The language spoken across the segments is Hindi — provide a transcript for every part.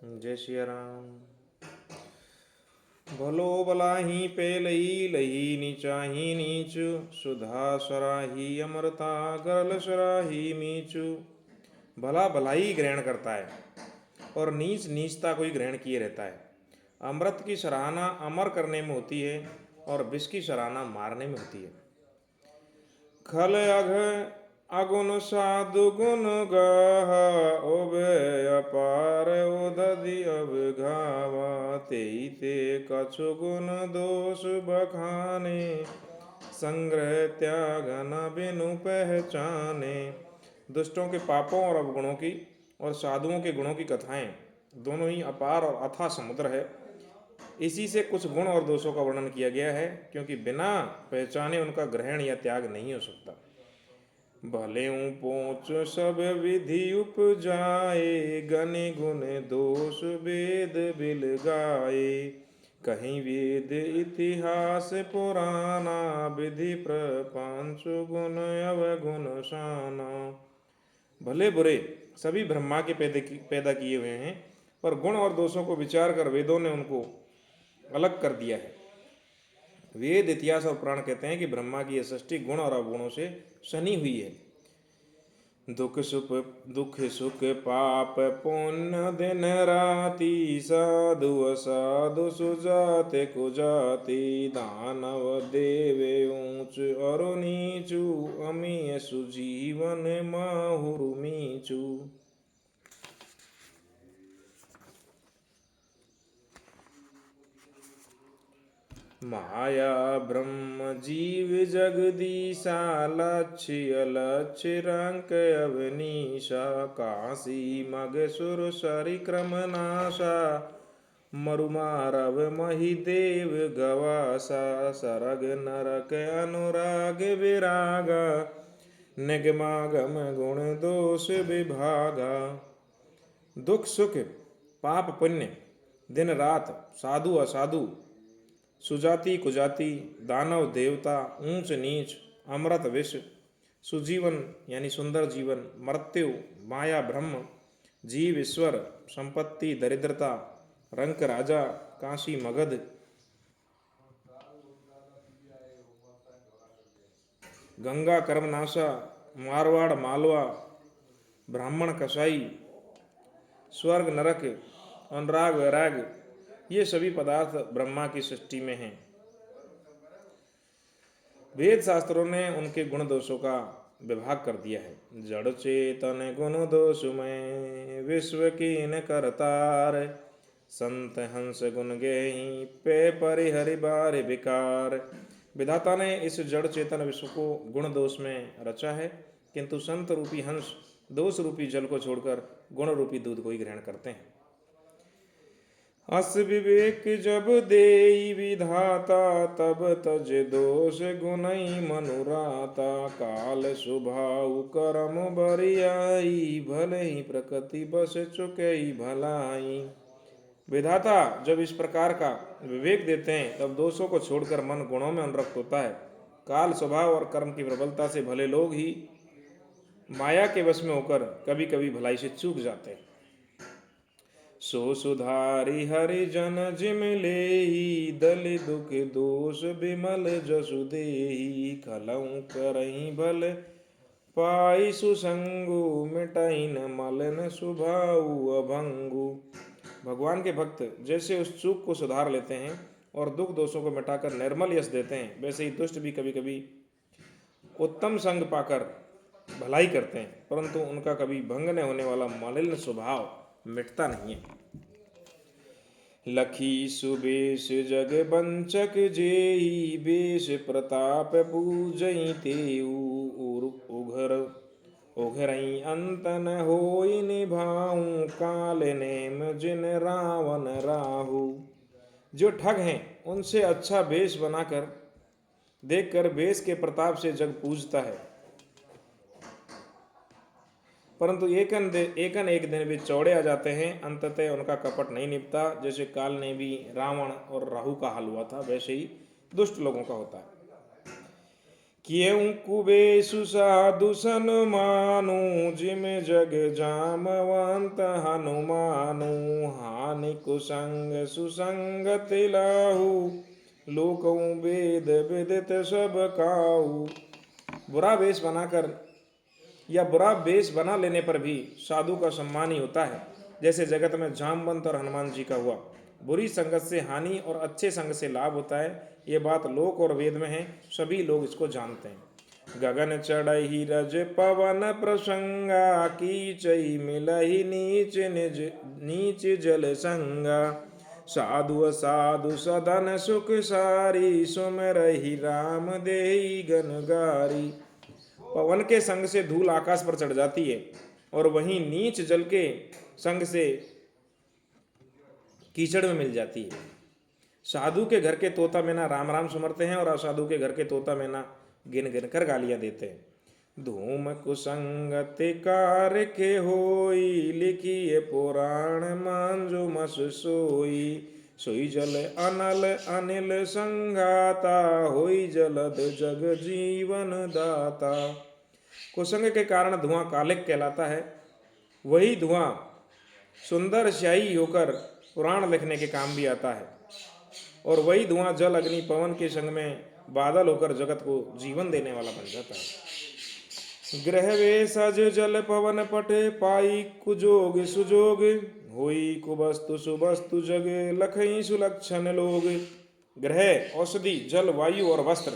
जय सिया राम। भलो भलाही पे लही लही नीचाही नीचु सुधा सराही अमरता गरल सराही मीचु। भला भलाई ग्रहण करता है और नीच नीचता को ही ग्रहण किए रहता है। अमृत की सराहना अमर करने में होती है और विष की सराहना मारने में होती है। खल अघ अगुण साधु गुण गाह उभय अपार उदधि अवघावा तेई ते कछु गुण दोष बखाने संग्रह त्याग न बिनु पहचाने। दुष्टों के पापों और अवगुणों की और साधुओं के गुणों की कथाएं दोनों ही अपार और अथाह समुद्र है। इसी से कुछ गुण और दोषों का वर्णन किया गया है, क्योंकि बिना पहचाने उनका ग्रहण या त्याग नहीं हो सकता। भले पोच सब विधि उपजाए गनि गुण दोष वेद बिल गाए कहीं वेद इतिहास पुराना विधि प्रपंच गुण अवगुण शाना। भले बुरे सभी ब्रह्मा के पैदा किए हुए हैं, पर गुण और दोषों को विचार कर वेदों ने उनको अलग कर दिया है। वेद इतिहास और पुराण कहते हैं कि ब्रह्मा की यह सृष्टि गुण और अवगुणों से सनी हुई है। दुख सुख पाप पुण्य दिन राति साधु असाधु सुजात कुजाति दानव देवे ऊंच और नीचू अमीय सुजीवन माहुरु मीचू। माया ब्रह्म जीव जगदीशा लक्ष्य लक्ष्य रंक अवनीशा काशी मग सुर सरि क्रम नाशा मरुमारव महिदेव गवासा सरग नरक अनुराग विरागा निगमागम गुण दोष विभागा। दुख सुख पाप पुण्य दिन रात साधु असाधु सुजाति कुजाति दानव देवता ऊंच नीच अमृत विष सुजीवन यानी सुंदर जीवन मृत्यु माया ब्रह्म जीव ईश्वर संपत्ति दरिद्रता रंक राजा काशी मगध गंगा कर्मनाशा मारवाड़ मालवा ब्राह्मण कसाई स्वर्ग नरक अनुराग वैराग, ये सभी पदार्थ ब्रह्मा की सृष्टि में हैं। वेद शास्त्रों ने उनके गुण दोषों का विभाग कर दिया है। जड़ चेतन गुण दोष में विश्व की न करतार संत हंस गुण गेहि पे परिहरि बार विकार। विधाता ने इस जड़ चेतन विश्व को गुण दोष में रचा है, किंतु संत रूपी हंस दोष रूपी जल को छोड़कर गुण रूपी दूध को ही ग्रहण करते हैं। अस विवेक जब देई विधाता तब तज दोष गुणई मनुराता काल स्वभाव कर्म बरियाई भले ही प्रकृति बस चुकई भलाई। विधाता जब इस प्रकार का विवेक देते हैं तब दोषों को छोड़कर मन गुणों में अनुरक्त होता है। काल स्वभाव और कर्म की प्रबलता से भले लोग ही माया के वश में होकर कभी कभी भलाई से चूक जाते हैं। सो सुधारी हरिजन जिम लेही दलि दुख दोष विमल जसु देही खलऊ करही भल पाई सुसंगु मिटाई न मलन सुभाऊ अभंगु। भगवान के भक्त जैसे उस चूक को सुधार लेते हैं और दुख दोषों को मिटाकर निर्मल यश देते हैं, वैसे ही दुष्ट भी कभी कभी उत्तम संग पाकर भलाई करते हैं, परंतु उनका कभी भंग न होने वाला मलिन स्वभाव मिटता नहीं है। लखी सुबेश जग बंचक जेही बेश प्रताप पूजई तेऊ उघर उघरई अंत न होई निभाऊं काल नेम जिन रावण राहु। जो ठग हैं उनसे अच्छा वेश बनाकर देखकर वेश के प्रताप से जग पूजता है, परंतु एक दिन वे चौड़े आ जाते हैं। अंततः उनका कपट नहीं निपटा। जैसे काल ने भी रावण और राहु का हाल हुआ था, वैसे ही दुष्ट लोगों का होता है। क्यों कुबेशु साधु सन मानु, जिम जग जामवंत हनुमानु। हानि कुसंग सुसंगत लाहू, लोकौ वेद विदित सब काऊ। बुरा वेश बनाकर या बुरा वेश बना लेने पर भी साधु का सम्मान ही होता है, जैसे जगत में जामवंत और हनुमान जी का हुआ। बुरी संगत से हानि और अच्छे संग से लाभ होता है, ये बात लोक और वेद में है, सभी लोग इसको जानते हैं। गगन चढ़ई रज पवन प्रसंगा, कीचई मिलहि नीच निज नीच जल संगा। साधु असाधु सदन सुख सारी, सुमिरहि राम देहि गन गारी। पवन के संग से धूल आकाश पर चढ़ जाती है, और वहीं नीच जल के संग से कीचड़ में मिल जाती है। साधु के घर के तोता मैना राम राम सुमरते हैं, और असाधु के घर के तोता मैना गिन गिन कर गालियां देते हैं। धूम कुसंगत कार के होई, लिखिए पुराण मांजो मस सोई। सोई जल अनल अनिल संघाता, होई जलद जग जीवन दाता। कुसंग के कारण धुआं कालिक कहलाता है, वही धुआं सुंदर स्याही होकर पुराण लिखने के काम भी आता है, और वही धुआं जल अग्नि पवन के संग में बादल होकर जगत को जीवन देने वाला बन जाता है। ग्रह वे सज जल पवन पटे, पाई कुजोग सुजोग। होई कुवस्तु सुवस्तु जग, लखई सुलक्षण लोग। ग्रह, औषधि, जल, वायु और वस्त्र,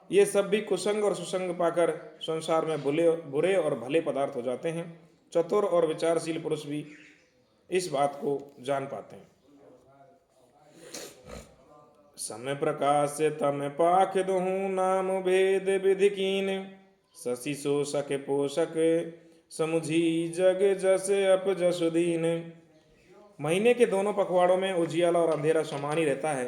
ये सब भी कुसंग और सुसंग पाकर संसार में बुरे और भले पदार्थ हो जाते हैं। चतुर और विचारशील पुरुष भी इस बात को जान पाते हैं। समय प्रकाश तम पाख दोहूं, नाम भेद विधि कीन। शशि शोषक पोषक, समुझी जग जस अप जसुदीन। महीने के दोनों पखवाड़ों में उजियाला और अंधेरा समान ही रहता है,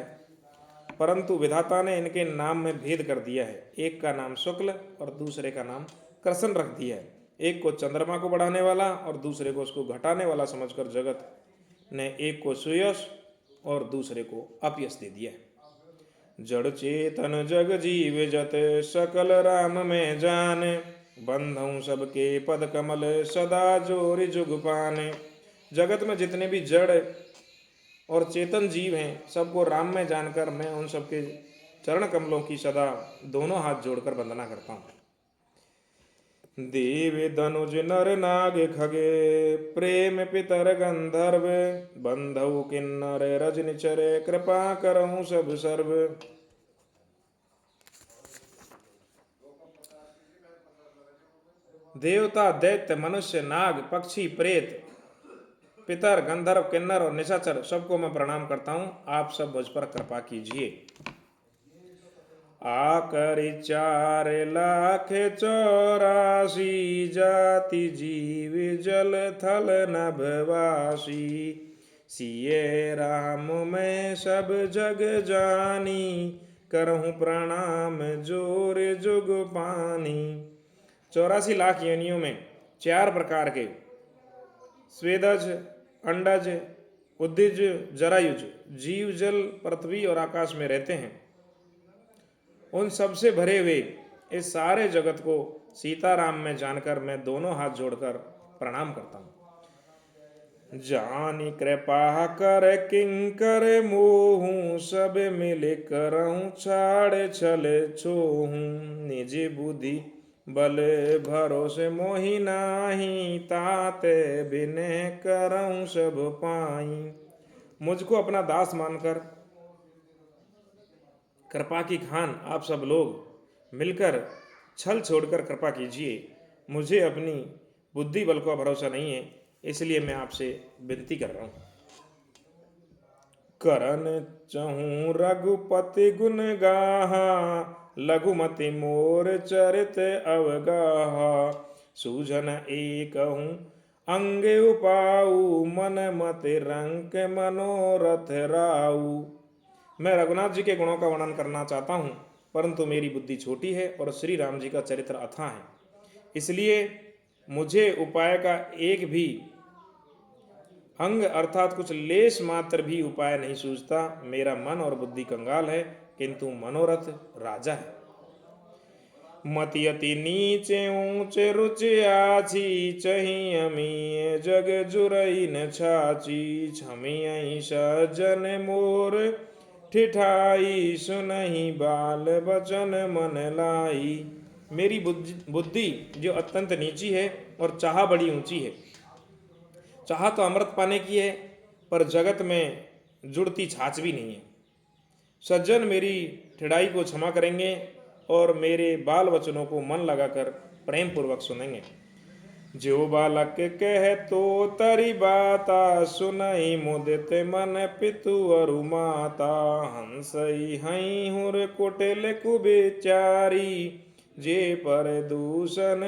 परंतु विधाता ने इनके नाम में भेद कर दिया है। एक का नाम शुक्ल और दूसरे का नाम कृष्ण रख दिया है। एक को चंद्रमा को बढ़ाने वाला और दूसरे को उसको घटाने वाला समझकर जगत ने एक को सुयश और दूसरे को अपयश दे दिया है। जड़ चेतन जग जीव जत, सकल राम में जान। बंधऊ सबके पद कमल, सदा जोरि जुग पान। जगत में जितने भी जड़ और चेतन जीव हैं, सबको राम में जानकर मैं उन सबके चरण कमलों की सदा दोनों हाथ जोड़कर वंदना करता हूँ। देव धनुज नर नाग खगे, प्रेम पितर गंधर्व। बंधु किन्नर रजनिचर, कृपा करहूँ सब सर्व। देवता, दैत्य, मनुष्य, नाग, पक्षी, प्रेत, पितर, गंधर्व, किन्नर और निशाचर, सबको मैं प्रणाम करता हूँ। आप सब मुझ पर कृपा कीजिए। आकर 4,84,00,000 जाति जीव जल थल नभवासी। सिये राम मैं सब जग जानी, करहूँ प्रणाम जोर जुग पानी। 84 लाख योनियों में 4 प्रकार के स्वेदज, अंडज, उद्दिज, जरायुज जीव जल, पृथ्वी और आकाश में रहते हैं। उन सबसे भरे हुए इस सारे जगत को सीताराम में जानकर मैं दोनों हाथ जोड़कर प्रणाम करता हूँ। जानी कृपा कर किंकर मोहूं, सब मिल करहूँ छाड़ छल छोहूं। निज बुद्धि बल भरोसे मोहि नाही, ताते बिनय करऊं सब पाई। मुझको अपना दास मानकर कृपा की खान आप सब लोग मिलकर छल छोड़कर कृपा कीजिए। मुझे अपनी बुद्धि बल का भरोसा नहीं है, इसलिए मैं आपसे विनती कर रहा हूँ। करन चहूँ रघुपति गुण गाहा, लघुमति मोर चरित अवगाहा। सूझन एकहूँ अंग उपाऊ, मन मति रंक मनोरथ राऊ। मैं रघुनाथ जी के गुणों का वर्णन करना चाहता हूँ, परंतु मेरी बुद्धि छोटी है और श्री राम जी का चरित्र अथाह है, इसलिए मुझे उपाय का एक भी अंग अर्थात कुछ लेश मात्र भी उपाय नहीं सूझता। मेरा मन और बुद्धि कंगाल है, किंतु मनोरथ राजा है। मति अति नीचे ऊंचे रुचि आछी, चही अमी जग जुरई न छाची, छमी सज्जन मोर ठिठाई, सुनहि बाल बचन मन लाई। मेरी बुद्धि जो अत्यंत नीची है और चाह बड़ी ऊंची है। चाह तो अमृत पाने की है, पर जगत में जुड़ती छाछ भी नहीं है। सज्जन मेरी ठिड़ाई को क्षमा करेंगे और मेरे बाल वचनों को मन लगाकर प्रेम पूर्वक सुनेंगे। जो बालक कह तो तरी बाता, सुनई मुदित मन पितु अरु माता, हंसई हई हुर कुटिल कुबेचारी, जे पर दूषण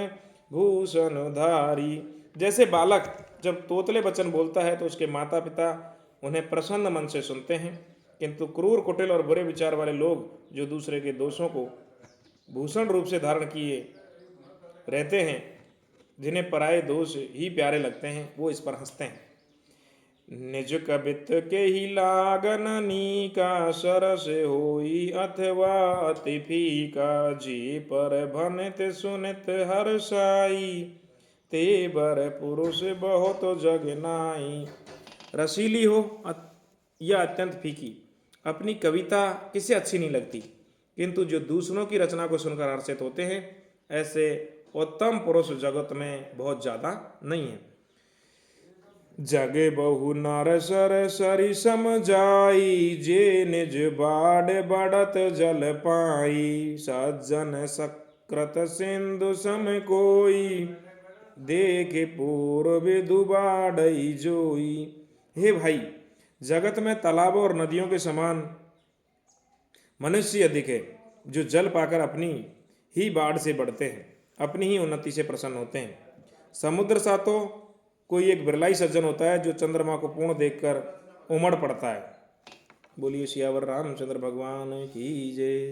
भूषण धारी। जैसे बालक जब तोतले वचन बोलता है तो उसके माता पिता उन्हें प्रसन्न मन से सुनते हैं, किंतु क्रूर कुटिल और बुरे विचार वाले लोग जो दूसरे के दोषों को भूषण रूप से धारण किए रहते हैं, जिन्हें पराये दोष ही प्यारे लगते हैं, वो इस पर हंसते हैं। निज कबित के ही लागन नीका, सरस होई अथवा अति फीका, जी पर भनित सुनित हर्षाई, ते बर पुरुष बहुत जग नाई। रसीली हो या अत्यंत फीकी, अपनी कविता किसे अच्छी नहीं लगती, किंतु जो दूसरों की रचना को सुनकर हर्षित होते हैं, ऐसे उत्तम पुरुष जगत में बहुत ज्यादा नहीं है। जगे बहु नर सर सरि सम जाई, जे निज बाढ़ बढ़त जल पाई, सज्जन सकृत सिंधु सम कोई, देखे पूर्व दुबाड़ई जोई। हे भाई, जगत में तालाबों और नदियों के समान मनुष्य अधिक है, जो जल पाकर अपनी ही बाढ़ से बढ़ते हैं, अपनी ही उन्नति से प्रसन्न होते हैं। समुद्र सा तो कोई एक बिरलाई सज्जन होता है जो चंद्रमा को पूर्ण देखकर उमड़ पड़ता है। बोलिए सियावर रामचंद्र भगवान की जय।